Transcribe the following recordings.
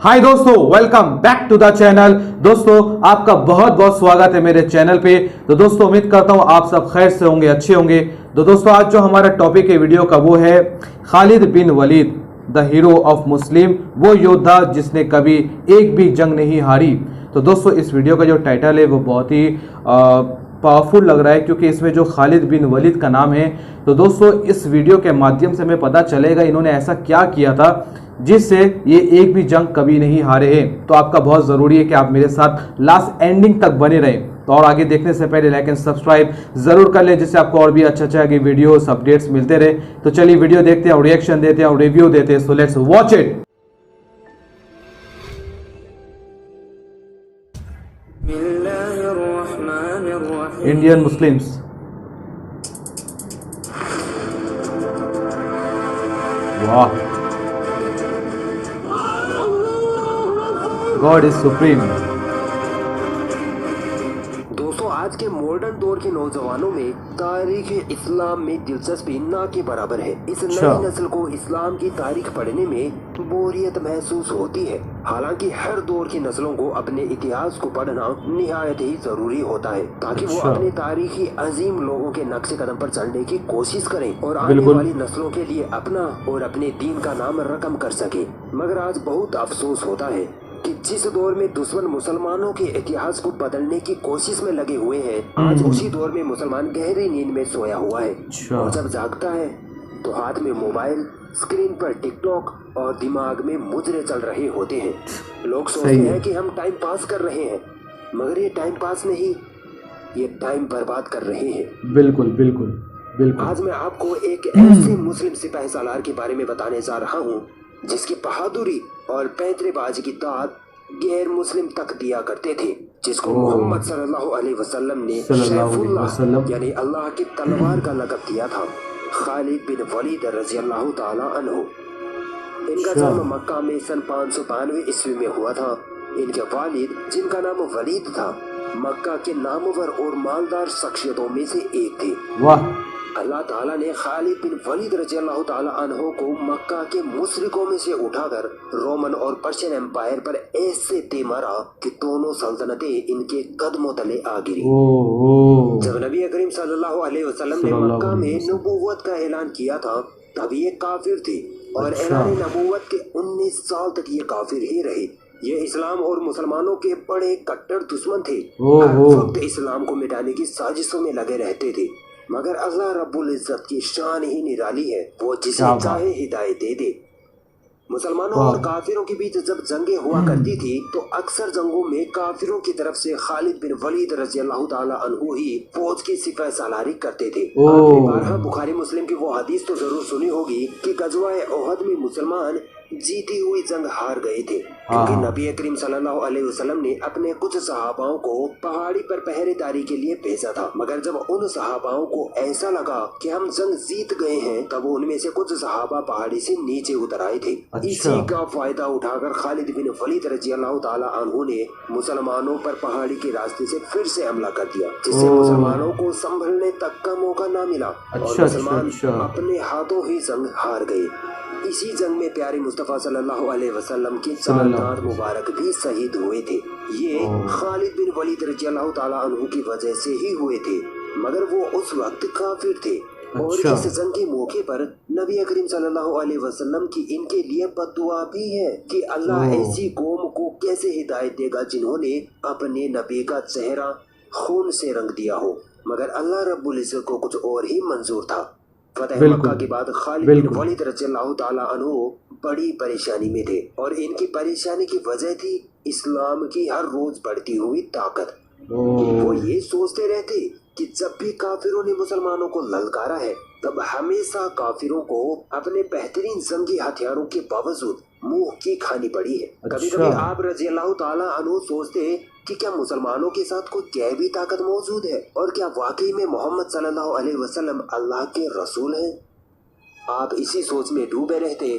हाय दोस्तों, welcome back to the channel. दोस्तों आपका बहुत बहुत स्वागत है मेरे चैनल पे। तो दोस्तों उम्मीद करता हूँ आप सब खैर से होंगे, अच्छे होंगे। तो दोस्तों आज जो हमारा टॉपिक है वीडियो का वो है Khalid bin Walid, the hero of Muslim, वो योद्धा जिसने कभी एक भी जंग नहीं हारी। तो दोस्तों इस वीडियो का जो टाइटल है वो बहुत ही पावरफुल लग रहा है, क्योंकि इसमें जो खालिद बिन वलीद का नाम है। तो दोस्तों इस वीडियो के माध्यम से हमें पता चलेगा इन्होंने ऐसा क्या किया था जिससे ये एक भी जंग कभी नहीं हारे हैं। तो आपका बहुत ज़रूरी है कि आप मेरे साथ लास्ट एंडिंग तक बने रहें। तो और आगे देखने से पहले लाइक एंड सब्सक्राइब ज़रूर कर लें, जिससे आपको और भी अच्छा आगे वीडियोस अपडेट्स मिलते रहे। तो चलिए वीडियो देखते हैं और रिएक्शन देते हैं और रिव्यू देते हैं। So let's watch it. Indian Muslims, वाह, गॉड इज सुप्रीम। दोस्तों आज के मॉडर्न दौर के नौजवानों में तारीख इस्लाम में दिलचस्पी ना के बराबर है। इस नई नस्ल को इस्लाम की तारीख पढ़ने में बोरियत महसूस होती है। हालांकि हर दौर की नस्लों को अपने इतिहास को पढ़ना निहायत ही जरूरी होता है, ताकि वो अपने तारीखी अजीम लोगों के नक्शे कदम पर चलने की कोशिश करें और आने वाली नस्लों के लिए अपना और अपने दीन का नाम रकम कर सके। मगर आज बहुत अफसोस होता है कि जिस दौर में दुश्मन मुसलमानों के इतिहास को बदलने की कोशिश में लगे हुए हैं, आज उसी दौर में मुसलमान गहरी नींद में सोया हुआ है। और जब जागता है तो हाथ में मोबाइल, स्क्रीन पर टिकटॉक और दिमाग में मुजरे चल रहे होते हैं। लोग सोचते हैं कि हम टाइम पास कर रहे हैं, मगर ये टाइम पास नहीं, ये टाइम बर्बाद कर रहे हैं। बिल्कुल बिल्कुल बिल्कुल। आज मैं आपको एक ऐसे मुस्लिम सिपाही सालार के बारे में बताने जा रहा हूँ जिसकी बहादुरी और पैंतरेबाजी की दाद गैर मुस्लिम तक दिया करते थे, जिसको मोहम्मद सल्लल्लाहु अलैहि वसल्लम ने सैफुल्लाह यानी अल्लाह की तलवार का लक़ब दिया था। खालिद बिन वलीद रज़ी अल्लाह ताला अन्हु। इनका जन्म मक्का में सन 592 ईस्वी में हुआ था। इनके वालिद, जिनका नाम वलीद था, मक्का के नामवर और मालदार शख्सियतों में से एक थे। वाह। अल्लाह ताला ने खालिद बिन वलीद रज़ी अल्लाह ताला अन्हु को मक्का के मुशरिकों में से उठाकर रोमन और पर्शियन एम्पायर पर ऐसे दे मारा कि दोनों सल्तनतें इनके कदमों तले आ गिरी। जब नबी करीम सल्लल्लाहु अलैहि वसल्लम ने मक्का में नबूवत का ऐलान किया था, तब ये काफिर थे और ऐलान नबूवत के 19 साल तक ये काफिर ही रहे। ये इस्लाम और मुसलमानों के बड़े कट्टर दुश्मन थे। हर वक्त इस्लाम को मिटाने की साजिशों में लगे रहते थे। मगर अल्लाह रब्बुल इज्जत की शान ही निराली है, वो जिसे चाहे हिदायत दे दे। मुसलमानों और काफिरों के बीच जब जंगें हुआ करती थी, तो अक्सर जंगों में काफिरों की तरफ से खालिद बिन वलीद रज़ी अल्लाह ताला अन्हु ही फौज की सिपाही सालारी करते थे। आपने बारहा बुखारी मुस्लिम की वो हदीस तो जरूर सुनी होगी कि गज़वाए ओहद में मुसलमान जीती हुई जंग हार गए थे, क्योंकि नबी करीम सल्लल्लाहु अलैहि वसल्लम ने अपने कुछ सहाबाओं को पहाड़ी पर पहरेदारी के लिए भेजा था। मगर जब उन सहाबाओं को ऐसा लगा कि हम जंग जीत गए हैं, तब उनमें से कुछ सहाबा पहाड़ी से नीचे उतर आए थे। इसी का फायदा उठाकर खालिद बिन वलीद रज़ी अल्लाह ताला अन्हु ने मुसलमानों पर पहाड़ी के रास्ते से फिर से हमला कर दिया, जिससे मुसलमानों को संभलने तक का मौका न मिला और मुसलमान अपने हाथों ही जंग हार गए। इसी जंग में प्यारे मुस्तफ़ा सल्लल्लाहु अलैहि वसल्लम के 4 दांत मुबारक भी शहीद हुए थे। ये खालिद बिन वलीद रज़ी अल्लाह ताला अन्हु की वजह से ही हुए थे, मगर वो उस वक्त काफिर थे। और इस जंग के मौके पर नबी करीम सल्लल्लाहु अलैहि वसल्लम की इनके लिए बद्दुआ भी है कि अल्लाह ऐसी कौम को कैसे हिदायत देगा जिन्होंने अपने नबी का चेहरा खून से रंग दिया हो। मगर अल्लाह रब्बुल इज्जत को कुछ और ही मंजूर था। फतह मक्का के बाद खालिद बिन वलीद रज़ियल्लाहु ताला अन्हु बड़ी परेशानी में थे, और इनकी परेशानी की वजह थी इस्लाम की हर रोज बढ़ती हुई ताकत। वो ये सोचते रहते कि जब भी काफिरों ने मुसलमानों को ललकारा है, तब हमेशा काफिरों को अपने बेहतरीन जंगी हथियारों के बावजूद मुंह की खानी पड़ी है। कभी कभी आप रज़ियल्लाहु ताला अन्हु सोचते कि क्या मुसलमानों के साथ कोई गैबी ताकत मौजूद है, और क्या वाकई में मोहम्मद सल्लल्लाहु अलैहि वसल्लम अल्लाह के रसूल हैं। आप इसी सोच में डूबे रहते।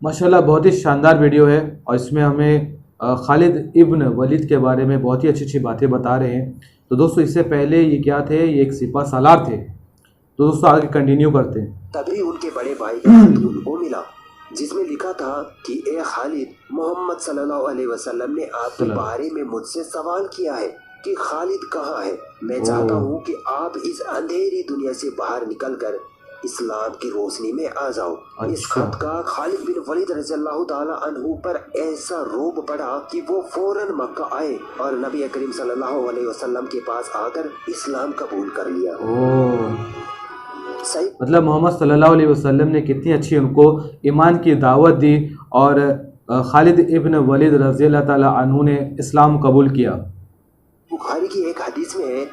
माशाल्लाह बहुत ही शानदार वीडियो है, और इसमें हमें खालिद इब्न वलीद के बारे में बहुत ही अच्छी बातें बता रहे हैं। तो दोस्तों इससे पहले ये क्या थे, ये एक सिपा सालार थे। तो दोस्तों आगे कंटिन्यू करते हैं। तभी उनके बड़े भाई का खत उनको मिला, जिसमें लिखा था कि ए खालिद, मोहम्मद सल्लल्लाहु अलैहि वसल्लम ने आपके बारे में मुझसे सवाल किया है कि खालिद कहाँ है। मैं चाहता हूँ कि आप इस अंधेरी दुनिया से बाहर निकलकर इस्लाम की रोशनी में आ जाओ। इस खत का खालिद बिन वलीद रज़ियल्लाहु ताला अन्हु पर ऐसा रोब पड़ा कि वो फौरन मक्का आए और नबी करीम सल्लल्लाहु अलैहि वसल्लम के पास आकर इस्लाम कबूल कर लिया। सही, मतलब मोहम्मद सल्लल्लाहु अलैहि वसल्लम ने कितनी अच्छी उनको ईमान की दावत दी और खालिद इब्न वलीद रज़ियल्लाहु ताला अन्हु ने इस्लाम कबूल किया। बुखारी की एक हदीस में है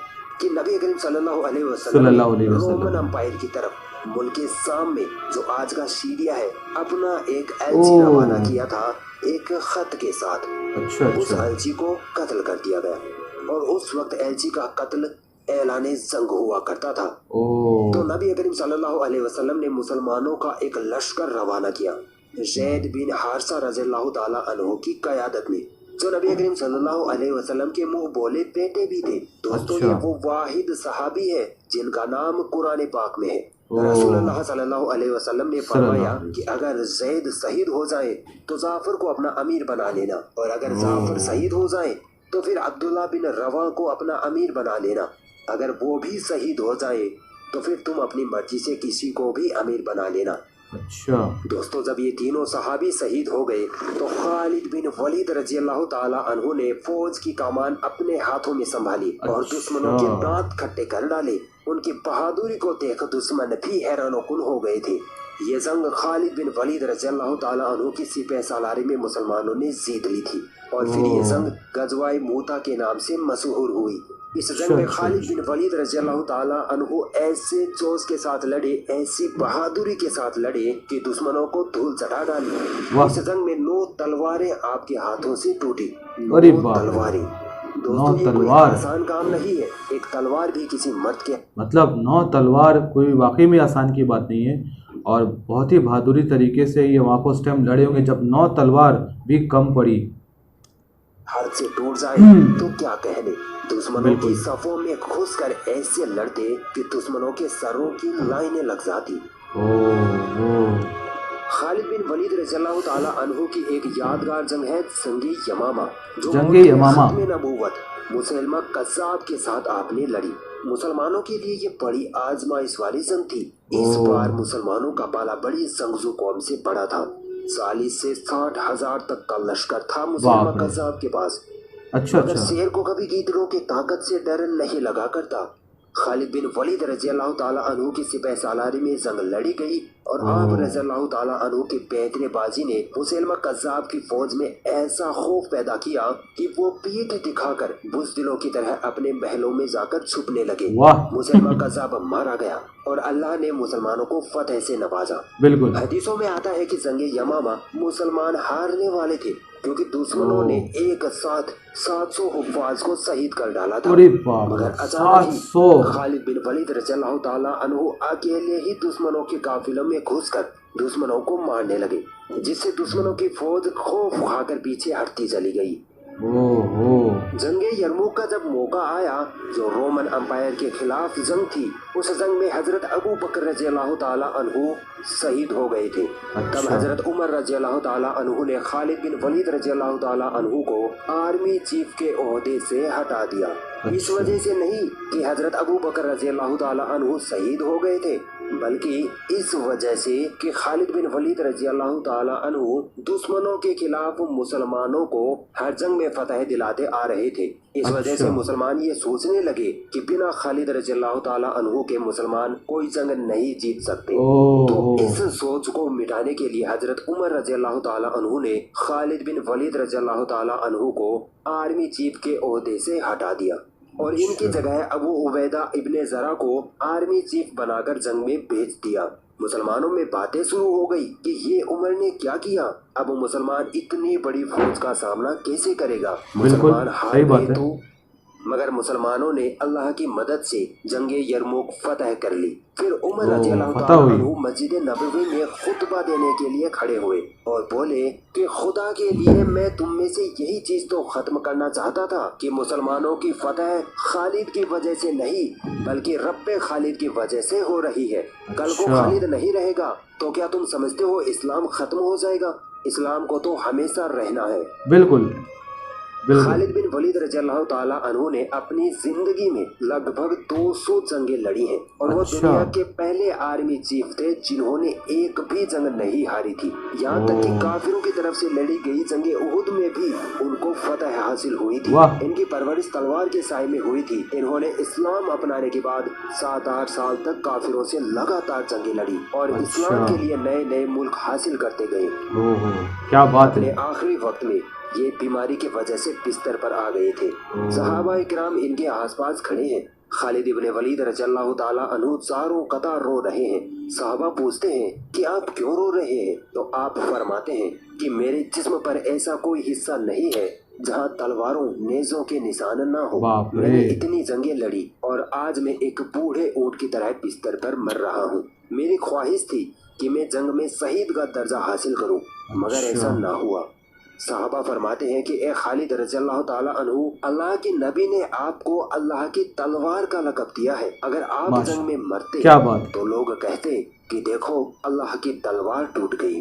कि नबी करीम सल्लल्लाहु अलैहि वसल्लम ने रोमन एम्पायर की तरफ मुल्क शाम में, जो आज का सीरिया है, अपना एक एलची रवाना किया था एक खत के साथ। उस एलची को कत्ल कर दिया गया और उस वक्त एलची का कत्ल ऐलाने जंग हुआ करता था। तो नबी करीम सल्लल्लाहु अलैहि वसल्लम ने मुसलमानों का एक लश्कर रवाना किया ज़ैद बिन हारिसा रज़ियल्लाहु ताला अन्हु की क़यादत में, जो नबी करीम सल्लल्लाहु अलैहि वसल्लम के मुंह बोले बेटे भी थे। दोस्तों, ये वो वाहिद सहाबी है जिनका नाम कुरान पाक में है। रसूलुल्लाह सल्लल्लाहु अलैहि वसल्लम ने फरमाया कि अगर ज़ैद शहीद हो जाए तो जाफर को अपना अमीर बना लेना, और अगर जाफर शहीद हो जाए तो फिर अब्दुल्ला बिन रवा को अपना अमीर बना लेना। अगर वो भी शहीद हो जाए तो फिर तुम अपनी मर्जी से किसी को भी अमीर बना लेना। दोस्तों, जब ये तीनों सहाबी शहीद हो गए तो खालिद बिन वलीद रज़ियल्लाहु ताला अन्हु ने फौज की कमान अपने हाथों में संभाली और दुश्मनों के दांत खट्टे कर डाले। उनकी बहादुरी को देख दुश्मन भी हैरानोकुन हो गए थे। ये जंग खालिद बिन वलीद रज़ियल्लाहु ताला अन्हु की सिपह सालारी में मुसलमानों ने जीत ली थी और फिर ये जंग गज़वाए मूता के नाम से मशहूर हुई। इस जंग में खालिद बिन वलीद रज़ियल्लाहु ताला अन्हु ऐसे जोश के साथ लड़े, ऐसी बहादुरी के साथ लड़े कि दुश्मनों को धूल चढ़ा डाली। इस जंग में 9 तलवारें आपके हाथों से टूटी। 9 तलवारें। दोस्तों, ये कोई आसान काम नहीं है, एक तलवार भी किसी मर्द के, मतलब 9 तलवार कोई वाकई में आसान की बात नहीं है और बहुत ही बहादुरी तरीके से ये वहाँ पर उस टाइम लड़े होंगे जब 9 तलवार भी कम पड़ी। हाथ से टूट जाए तो क्या कहने। दुश्मनों की सफों में घुसकर ऐसे लड़ते कि दुश्मनों के सरों की लाइनें लग जाती। खालिद बिन वलीद रज़ियल्लाहु ताला अन्हु की एक यादगार जंग है जंगे यमामा, जो खत्मे नबूवत मुसलमा कज़्ज़ाब के साथ आपने लड़ी। मुसलमानों के लिए ये बड़ी आजमाइश वाली जंग थी। इस बार मुसलमानों का पाला बड़ी जंगजू कौम से बड़ा था। 40 से 60,000 तक का लश्कर था मुसलमान कज़्ज़ाब के पास। मगर शेर को कभी गीदड़ों की ताकत से डर नहीं लगा करता। खालिद बिन वलीद रज़ियल्लाहु ताला अन्हु की सिपह सालारी में जंग लड़ी गई और आप रज़ियल्लाहु ताला अन्हु की बेदरेबाजी ने मुसलमा कज़्ज़ाब की फौज में ऐसा खौफ पैदा किया कि वो पीठ दिखाकर बुज़दिलों की तरह अपने महलों में जाकर छुपने लगे। मुसलमा कज़्ज़ाब मारा गया और अल्लाह ने मुसलमानों को फतह से नवाजा। बिल्कुल हदीसों में आता है कि जंगे यमामा मुसलमान हारने वाले थे क्योंकि दुश्मनों ने एक साथ 700 हुफ़ाज़ को शहीद कर डाला था। मगर अचानक ही खालिद बिन वलीद रज़ियल्लाहु ताला अन्हु अकेले ही दुश्मनों के काफिलों में घुसकर दुश्मनों को मारने लगे, जिससे दुश्मनों की फौज खौफ खाकर पीछे हटती चली गई। जंगे यरमुक का जब मौका आया, जो रोमन एम्पायर के खिलाफ जंग थी, उस जंग में हजरत अबू बकर रज़ियल्लाहु ताला अन्हु शहीद हो गए थे। तब हजरत उमर रज़ियल्लाहु ताला अन्हु ने खालिद बिन वलीद रज़ियल्लाहु ताला अन्हु को आर्मी चीफ के ओहदे से हटा दिया। इस वजह से नहीं कि हजरत अबू बकर रज़ियल्लाहु ताला अन्हु शहीद हो गए थे, बल्कि इस वजह से कि खालिद बिन वलीद रज़ियल्लाहु ताला अन्हु दुश्मनों के खिलाफ मुसलमानों को हर जंग में फतह दिलाते आ रहे थे। इस वजह से मुसलमान ये सोचने लगे कि बिना खालिद रज़ियल्लाहु ताला अन्हु के मुसलमान कोई जंग नहीं जीत सकते। तो इस सोच को मिटाने के लिए हजरत उमर रज़ियल्लाहु ताला अन्हु ने खालिद बिन वलीद रज़ियल्लाहु ताला अन्हु को आर्मी चीफ के ओहदे से हटा दिया और इनकी जगह अबू उबैदा इब्ने ज़रा को आर्मी चीफ बनाकर जंग में भेज दिया। मुसलमानों में बातें शुरू हो गई कि ये उमर ने क्या किया, अब मुसलमान इतनी बड़ी फौज का सामना कैसे करेगा, मुसलमान हार गए तो मगर मुसलमानों ने अल्लाह की मदद से जंगे यरमुक फतह कर ली। फिर उमर रजी अल्लाह फतह ताला हुई। अन्हु मस्जिद नबवी में खुतबा देने के लिए खड़े हुए और बोले कि खुदा के लिए मैं तुम में से यही चीज तो खत्म करना चाहता था कि मुसलमानों की फतह खालिद की वजह से नहीं बल्कि रब्बे खालिद की वजह से हो रही है। कल को अच्छा। खालिद नहीं रहेगा तो क्या तुम समझते हो इस्लाम खत्म हो जाएगा? इस्लाम को तो हमेशा रहना है। बिल्कुल बिल्कुल। खालिद बिन वलीद रज़ियल्लाहु ताला अन्हु ने अपनी जिंदगी में लगभग 200 जंगें लड़ी हैं और वो अच्छा। दुनिया के पहले आर्मी चीफ थे जिन्होंने एक भी जंग नहीं हारी थी। यहाँ तक कि काफिरों की तरफ से लड़ी गई जंगे उहुद में भी उनको फतह हासिल हुई थी। वाह। इनकी परवरिश तलवार के साए में हुई थी। इन्होंने इस्लाम अपनाने के बाद 7-8 साल तक काफिरों से लगातार जंगें लड़ी और इस्लाम के लिए नए नए मुल्क हासिल करते गए। ओहो, क्या बात अपने है। आखिरी वक्त में ये बीमारी की वजह से बिस्तर पर आ गए थे। सहाबा इकराम इनके आसपास खड़े हैं। खालिद इब्न वलीद रज़ियल्लाहु ताला अन्हु चारों कतार रो रहे हैं। सहाबा पूछते हैं कि आप क्यों रो रहे हैं? तो आप फरमाते हैं कि मेरे जिस्म पर ऐसा कोई हिस्सा नहीं है जहाँ तलवारों नेज़ों के निशान ना हो। बाप रे। मैंने इतनी जंगें लड़ी और आज मैं एक बूढ़े ऊंट की तरह बिस्तर पर मर रहा हूँ। मेरी ख्वाहिश थी कि मैं जंग में शहीद का दर्जा हासिल करूँ मगर ऐसा ना हुआ। साहबा फरमाते हैं कि ए खालिद रज़ियल्लाहु ताला अन्हु, अल्लाह के नबी ने आपको अल्लाह की तलवार का लक़ब दिया है। अगर आप जंग में मरते क्या बात। तो लोग कहते कि देखो अल्लाह की तलवार टूट गई।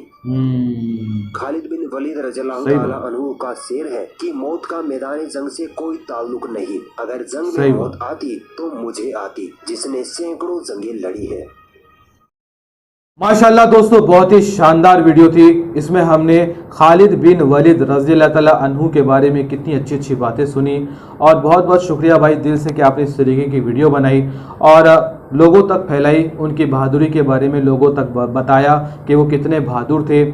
खालिद बिन वलीद रज़ियल्लाहु ताला अन्हु का शेर है कि मौत का मैदान जंग से कोई ताल्लुक नहीं। अगर जंग में मौत आती तो मुझे आती जिसने सैकड़ों जंगें लड़ी है। माशाल्लाह दोस्तों, बहुत ही शानदार वीडियो थी। इसमें हमने खालिद बिन वलीद रज़ियल्लाहु ताला अन्हु के बारे में कितनी अच्छी अच्छी बातें सुनी और बहुत बहुत शुक्रिया भाई दिल से कि आपने इस तरीके की वीडियो बनाई और लोगों तक फैलाई, उनकी बहादुरी के बारे में लोगों तक बताया कि वो कितने बहादुर थे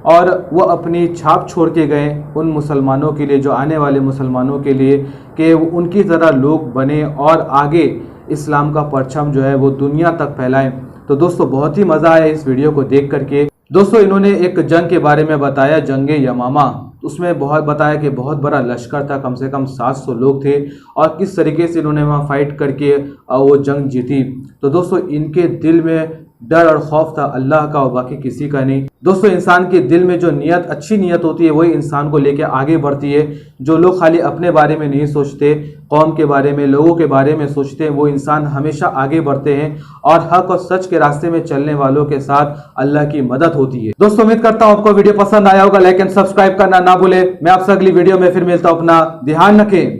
और वो अपनी छाप छोड़ के गए उन मुसलमानों के लिए, जो आने वाले मुसलमानों के लिए, कि उनकी तरह लोग बने और आगे इस्लाम का परचम जो है वो दुनिया तक फैलाएं। तो दोस्तों बहुत ही मज़ा आया इस वीडियो को देख करके। दोस्तों इन्होंने एक जंग के बारे में बताया, जंगे यमामा। उसमें बहुत बताया कि बहुत बड़ा लश्कर था, कम से कम 700 लोग थे और किस तरीके से इन्होंने वहाँ फाइट करके वो जंग जीती। तो दोस्तों इनके दिल में डर और खौफ था अल्लाह का और बाकी किसी का नहीं। दोस्तों इंसान के दिल में जो नियत, अच्छी नियत होती है वही इंसान को लेकर आगे बढ़ती है। जो लोग खाली अपने बारे में नहीं सोचते, कौम के बारे में, लोगों के बारे में सोचते हैं, वो इंसान हमेशा आगे बढ़ते हैं और हक और सच के रास्ते में चलने वालों के साथ अल्लाह की मदद होती है। दोस्तों उम्मीद करता हूँ आपको वीडियो पसंद आया होगा। लाइक एंड सब्सक्राइब करना ना भूले। मैं आपसे अगली वीडियो में फिर मिलता हूँ। अपना ध्यान रखें।